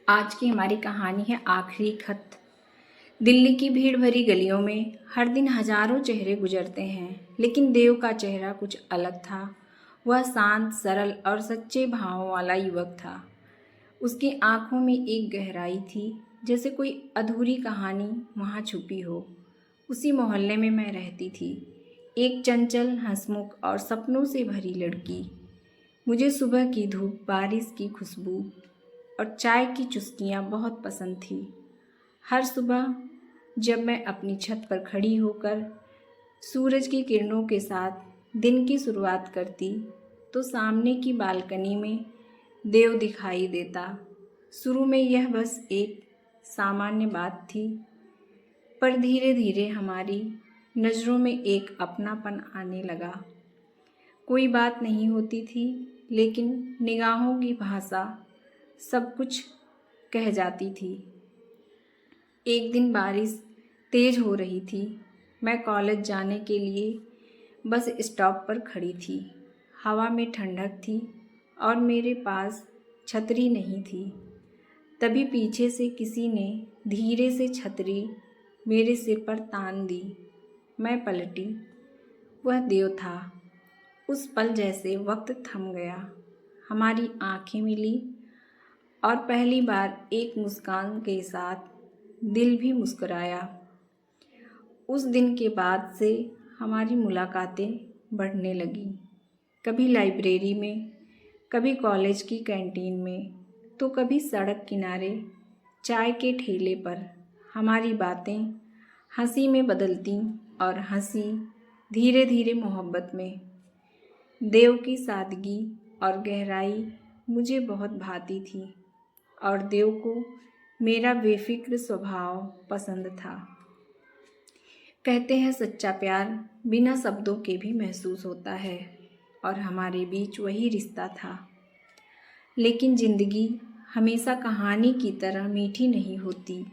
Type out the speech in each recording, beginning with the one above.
आज की हमारी कहानी है आखिरी खत। दिल्ली की भीड़ भरी गलियों में हर दिन हजारों चेहरे गुजरते हैं, लेकिन देव का चेहरा कुछ अलग था। वह शांत, सरल और सच्चे भावों वाला युवक था। उसकी आंखों में एक गहराई थी, जैसे कोई अधूरी कहानी वहाँ छुपी हो। उसी मोहल्ले में मैं रहती थी, एक चंचल, हंसमुख और सपनों से भरी लड़की। मुझे सुबह की धूप, बारिश की खुशबू और चाय की चुस्कियाँ बहुत पसंद थी। हर सुबह जब मैं अपनी छत पर खड़ी होकर सूरज की किरणों के साथ दिन की शुरुआत करती, तो सामने की बालकनी में देव दिखाई देता। शुरू में यह बस एक सामान्य बात थी, पर धीरे धीरे हमारी नज़रों में एक अपनापन आने लगा। कोई बात नहीं होती थी, लेकिन निगाहों की भाषा सब कुछ कह जाती थी। एक दिन बारिश तेज हो रही थी। मैं कॉलेज जाने के लिए बस स्टॉप पर खड़ी थी। हवा में ठंडक थी और मेरे पास छतरी नहीं थी। तभी पीछे से किसी ने धीरे से छतरी मेरे सिर पर तान दी। मैं पलटी। वह देव था। उस पल जैसे वक्त थम गया। हमारी आंखें मिली और पहली बार एक मुस्कान के साथ दिल भी मुस्कुराया। उस दिन के बाद से हमारी मुलाकातें बढ़ने लगीं। कभी लाइब्रेरी में, कभी कॉलेज की कैंटीन में, तो कभी सड़क किनारे चाय के ठेले पर। हमारी बातें हंसी में बदलती और हंसी धीरे धीरे मोहब्बत में। देव की सादगी और गहराई मुझे बहुत भाती थी और देव को मेरा बेफिक्र स्वभाव पसंद था। कहते हैं सच्चा प्यार बिना शब्दों के भी महसूस होता है, और हमारे बीच वही रिश्ता था। लेकिन ज़िंदगी हमेशा कहानी की तरह मीठी नहीं होती।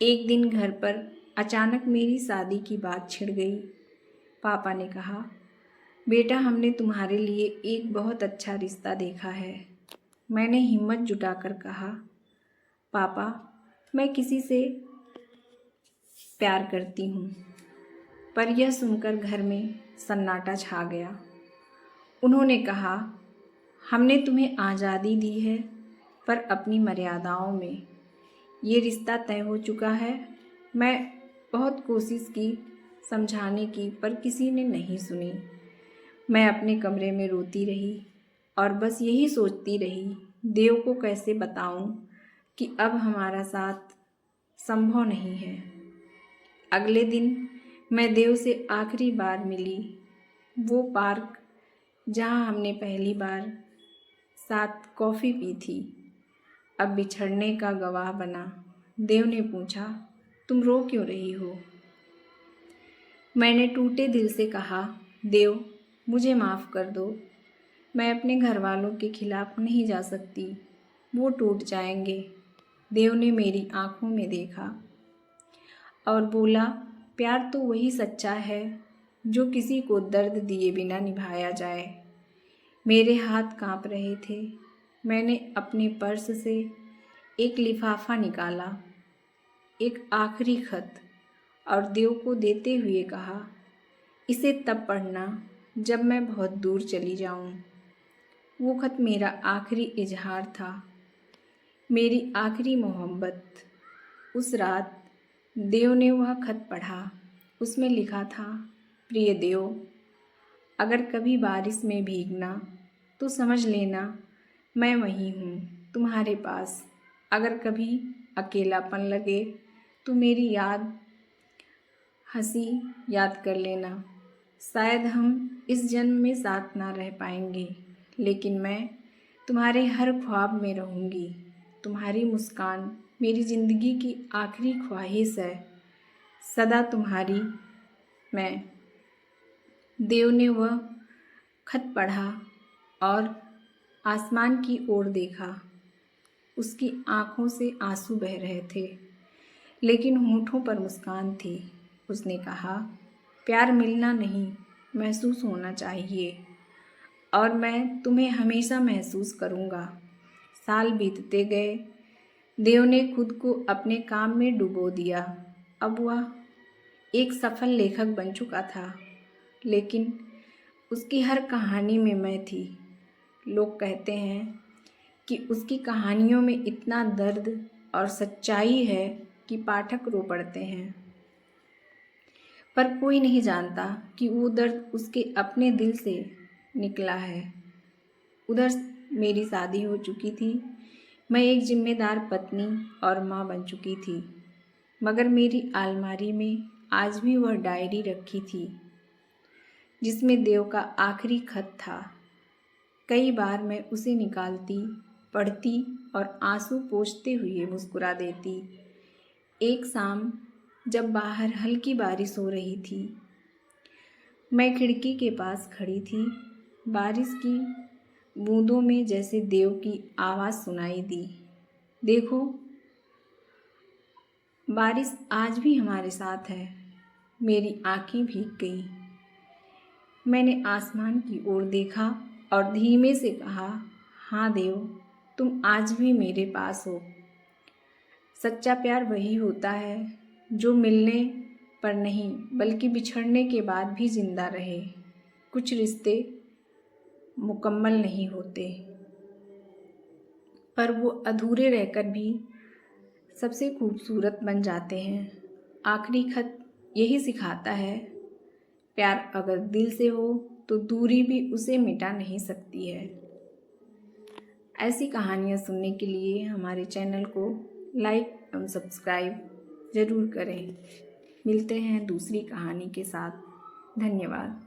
एक दिन घर पर अचानक मेरी शादी की बात छिड़ गई। पापा ने कहा, बेटा, हमने तुम्हारे लिए एक बहुत अच्छा रिश्ता देखा है। मैंने हिम्मत जुटाकर कहा, पापा, मैं किसी से प्यार करती हूँ। पर यह सुनकर घर में सन्नाटा छा गया। उन्होंने कहा, हमने तुम्हें आज़ादी दी है, पर अपनी मर्यादाओं में। ये रिश्ता तय हो चुका है। मैं बहुत कोशिश की समझाने की, पर किसी ने नहीं सुनी। मैं अपने कमरे में रोती रही और बस यही सोचती रही, देव को कैसे बताऊं कि अब हमारा साथ संभव नहीं है। अगले दिन मैं देव से आखिरी बार मिली। वो पार्क जहां हमने पहली बार साथ कॉफ़ी पी थी, अब बिछड़ने का गवाह बना। देव ने पूछा, तुम रो क्यों रही हो? मैंने टूटे दिल से कहा, देव, मुझे माफ़ कर दो। मैं अपने घर वालों के खिलाफ नहीं जा सकती, वो टूट जाएंगे। देव ने मेरी आंखों में देखा और बोला, प्यार तो वही सच्चा है जो किसी को दर्द दिए बिना निभाया जाए। मेरे हाथ कांप रहे थे। मैंने अपने पर्स से एक लिफाफा निकाला, एक आखिरी खत, और देव को देते हुए कहा, इसे तब पढ़ना जब मैं बहुत दूर चली जाऊं। वो खत मेरा आखिरी इजहार था, मेरी आखिरी मोहब्बत। उस रात देव ने वह खत पढ़ा। उसमें लिखा था, प्रिय देव, अगर कभी बारिश में भीगना तो समझ लेना मैं वहीं हूँ तुम्हारे पास। अगर कभी अकेलापन लगे तो मेरी हंसी याद कर लेना। शायद हम इस जन्म में साथ ना रह पाएंगे, लेकिन मैं तुम्हारे हर ख्वाब में रहूँगी। तुम्हारी मुस्कान मेरी ज़िंदगी की आखिरी ख्वाहिश है। सदा तुम्हारी, मैं। देव ने वह खत पढ़ा और आसमान की ओर देखा। उसकी आँखों से आंसू बह रहे थे, लेकिन होठों पर मुस्कान थी। उसने कहा, प्यार मिलना नहीं, महसूस होना चाहिए, और मैं तुम्हें हमेशा महसूस करूँगा। साल बीतते गए। देव ने खुद को अपने काम में डुबो दिया। अब वह एक सफल लेखक बन चुका था, लेकिन उसकी हर कहानी में मैं थी। लोग कहते हैं कि उसकी कहानियों में इतना दर्द और सच्चाई है कि पाठक रो पड़ते हैं, पर कोई नहीं जानता कि वो दर्द उसके अपने दिल से निकला है। उधर मेरी शादी हो चुकी थी, मैं एक जिम्मेदार पत्नी और माँ बन चुकी थी, मगर मेरी अलमारी में आज भी वह डायरी रखी थी जिसमें देव का आखिरी खत था। कई बार मैं उसे निकालती, पढ़ती और आंसू पोंछते हुए मुस्कुरा देती। एक शाम जब बाहर हल्की बारिश हो रही थी, मैं खिड़की के पास खड़ी थी। बारिश की बूंदों में जैसे देव की आवाज़ सुनाई दी, देखो बारिश आज भी हमारे साथ है। मेरी आंखें भीग गई। मैंने आसमान की ओर देखा और धीमे से कहा, हाँ देव, तुम आज भी मेरे पास हो। सच्चा प्यार वही होता है जो मिलने पर नहीं बल्कि बिछड़ने के बाद भी जिंदा रहे। कुछ रिश्ते मुकम्मल नहीं होते, पर वो अधूरे रहकर भी सबसे खूबसूरत बन जाते हैं। आखिरी खत यही सिखाता है, प्यार अगर दिल से हो तो दूरी भी उसे मिटा नहीं सकती है। ऐसी कहानियाँ सुनने के लिए हमारे चैनल को लाइक एवं सब्सक्राइब ज़रूर करें। मिलते हैं दूसरी कहानी के साथ। धन्यवाद।